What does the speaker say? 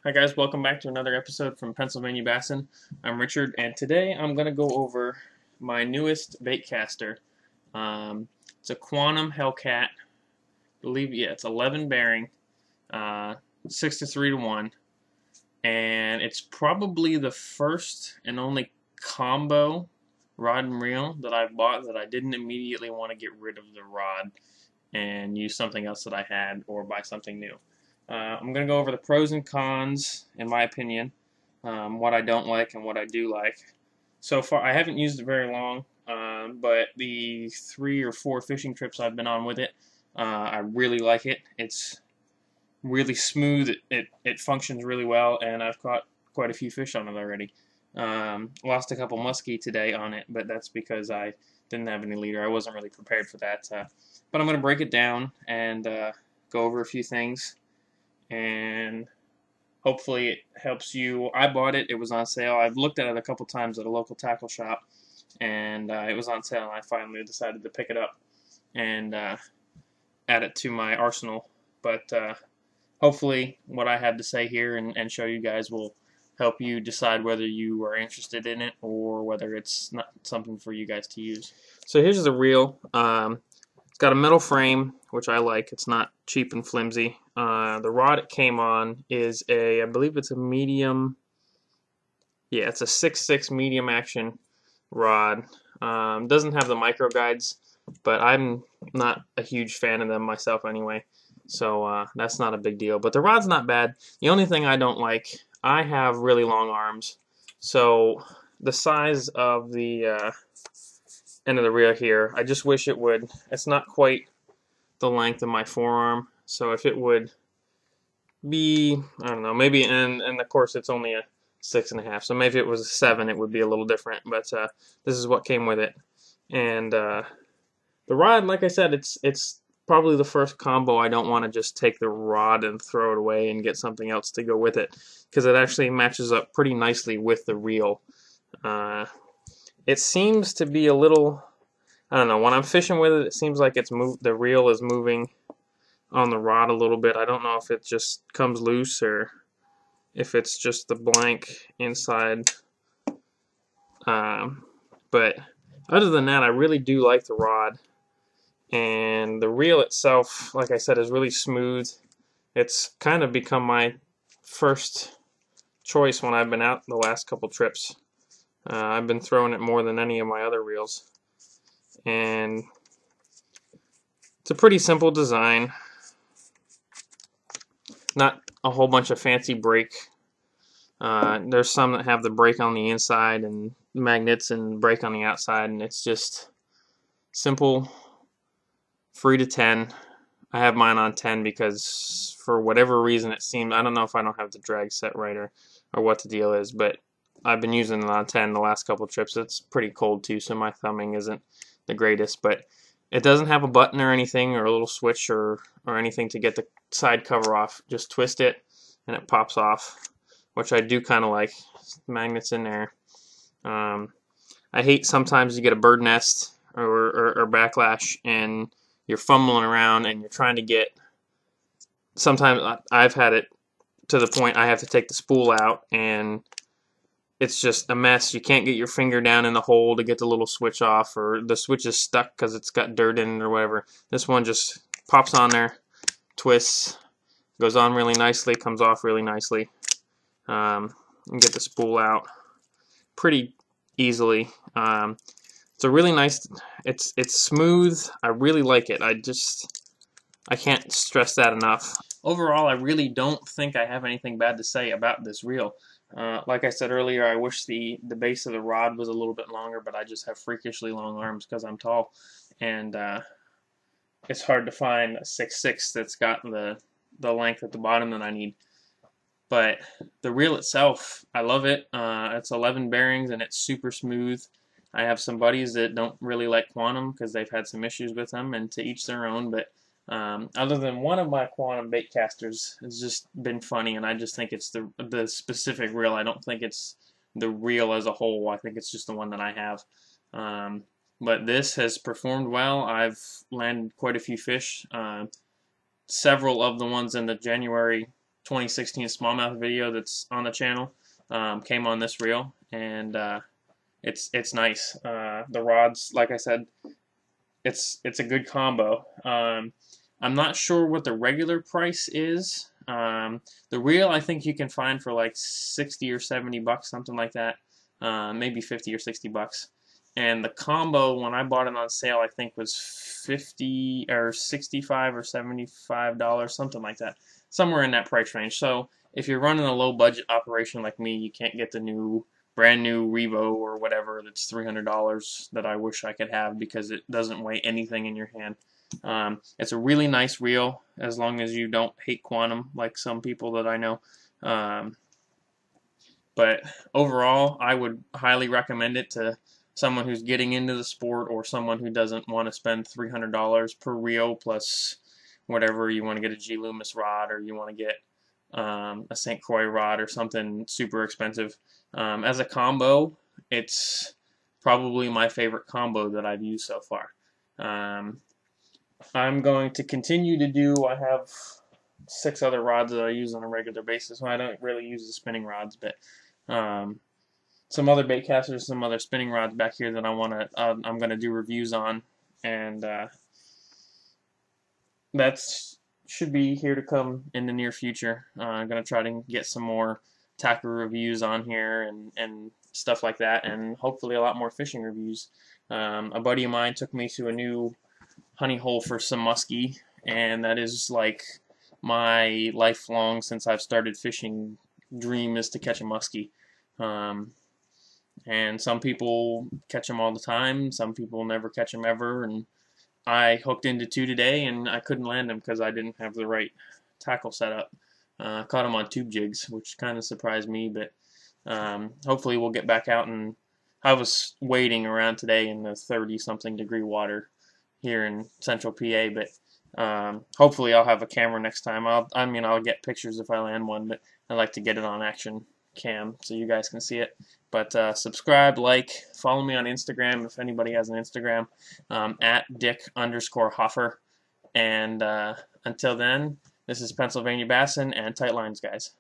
Hi guys, welcome back to another episode from Pennsylvania Bassin. I'm Richard, and today I'm going to go over my newest Baitcaster. It's a Quantum Hellcat. I believe, yeah, it's 11 bearing, 6 to 3 to 1, and it's probably the first and only combo rod and reel that I've bought that I didn't immediately want to get rid of the rod and use something else that I had or buy something new. I'm going to go over the pros and cons, in my opinion, what I don't like and what I do like. So far, I haven't used it very long, but the 3 or 4 fishing trips I've been on with it, I really like it. It's really smooth. It functions really well, and I've caught quite a few fish on it already. Lost a couple muskie today on it, but that's because I didn't have any leader. I wasn't really prepared for that. But I'm going to break it down and go over a few things, and hopefully it helps you. I bought it. It was on sale. I've looked at it a couple times at a local tackle shop, and it was on sale, and I finally decided to pick it up and add it to my arsenal. But hopefully what I have to say here and show you guys will help you decide whether you are interested in it or whether it's not something for you guys to use. So here's the reel. It's got a metal frame, which I like. It's not cheap and flimsy. The rod it came on is I believe it's a medium, yeah, it's a 6.6 medium action rod. Doesn't have the micro guides, but I'm not a huge fan of them myself anyway, so that's not a big deal. But the rod's not bad. The only thing I don't like, I have really long arms, so the size of the end of the reel here, I just wish it would, it's not quite the length of my forearm, so if it would be, I don't know, maybe, and of course it's only a 6.5, so maybe if it was a 7 it would be a little different, but this is what came with it. And the rod, like I said, it's probably the first combo I don't want to just take the rod and throw it away and get something else to go with it, because it actually matches up pretty nicely with the reel. It seems to be a little, I don't know, when I'm fishing with it, it seems like the reel is moving on the rod a little bit. I don't know if it just comes loose or if it's just the blank inside. But other than that, I really do like the rod. And the reel itself, like I said, is really smooth. It's kind of become my first choice when I've been out the last couple trips. I've been throwing it more than any of my other reels. And it's a pretty simple design. Not a whole bunch of fancy brake. There's some that have the brake on the inside and magnets and brake on the outside, and it's just simple, free to 10. I have mine on 10 because for whatever reason it seemed, I don't know if I don't have the drag set right or what the deal is, but I've been using it on 10 the last couple trips. It's pretty cold too, so my thumbing isn't the greatest, but it doesn't have a button or anything or a little switch or anything to get the side cover off. Just twist it and it pops off, which I do kind of like. Magnets in there. I hate sometimes you get a bird nest or backlash and you're fumbling around and you're trying to get, sometimes I've had it to the point I have to take the spool out and it's just a mess. You can't get your finger down in the hole to get the little switch off, or the switch is stuck because it's got dirt in it or whatever. This one just pops on there, twists, goes on really nicely, comes off really nicely. And get the spool out pretty easily. It's a really nice, it's smooth. I really like it. I can't stress that enough. Overall, I really don't think I have anything bad to say about this reel. Like I said earlier, I wish the base of the rod was a little bit longer, but I just have freakishly long arms because I'm tall, and it's hard to find a 6.6 that's got the length at the bottom that I need. But the reel itself, I love it. It's 11 bearings and it's super smooth. I have some buddies that don't really like Quantum because they've had some issues with them, and to each their own, but other than one of my Quantum Baitcasters, it's just been funny, and I just think it's the specific reel. I don't think it's the reel as a whole. I think it's just the one that I have. But this has performed well. I've landed quite a few fish. Several of the ones in the January 2016 smallmouth video that's on the channel came on this reel, and it's nice. The rods, like I said, it's a good combo. I'm not sure what the regular price is. The reel I think you can find for like 60 or 70 bucks, something like that. Maybe 50 or 60 bucks. And the combo, when I bought it on sale, I think was 50 or 65 or $75, something like that. Somewhere in that price range. So if you're running a low budget operation like me, you can't get the brand new Revo or whatever that's $300 that I wish I could have, because it doesn't weigh anything in your hand. It's a really nice reel, as long as you don't hate Quantum like some people that I know. But overall, I would highly recommend it to someone who's getting into the sport, or someone who doesn't want to spend $300 per reel plus whatever. You want to get a G. Loomis rod, or you want to get a St. Croix rod or something super expensive. As a combo, it's probably my favorite combo that I've used so far. I'm going to continue to do, I have 6 other rods that I use on a regular basis. Well, I don't really use the spinning rods, but some other bait casters, some other spinning rods back here that I'm gonna do reviews on, and that's should be here to come in the near future. I'm gonna try to get some more tackle reviews on here and stuff like that, and hopefully a lot more fishing reviews. A buddy of mine took me to a new honey hole for some muskie, and that is like my lifelong, since I've started fishing, dream is to catch a muskie. And some people catch them all the time, some people never catch them ever, and I hooked into 2 today, and I couldn't land them because I didn't have the right tackle set up. Caught them on tube jigs, which kind of surprised me, but hopefully we'll get back out. And I was wading around today in the 30-something degree water here in central PA, but hopefully I'll have a camera next time. I'll get pictures if I land one, but I like to get it on action cam so you guys can see it. But subscribe, like, follow me on Instagram if anybody has an Instagram, at Dick_Hoffer. And until then, this is Pennsylvania Bassin and Tight Lines, guys.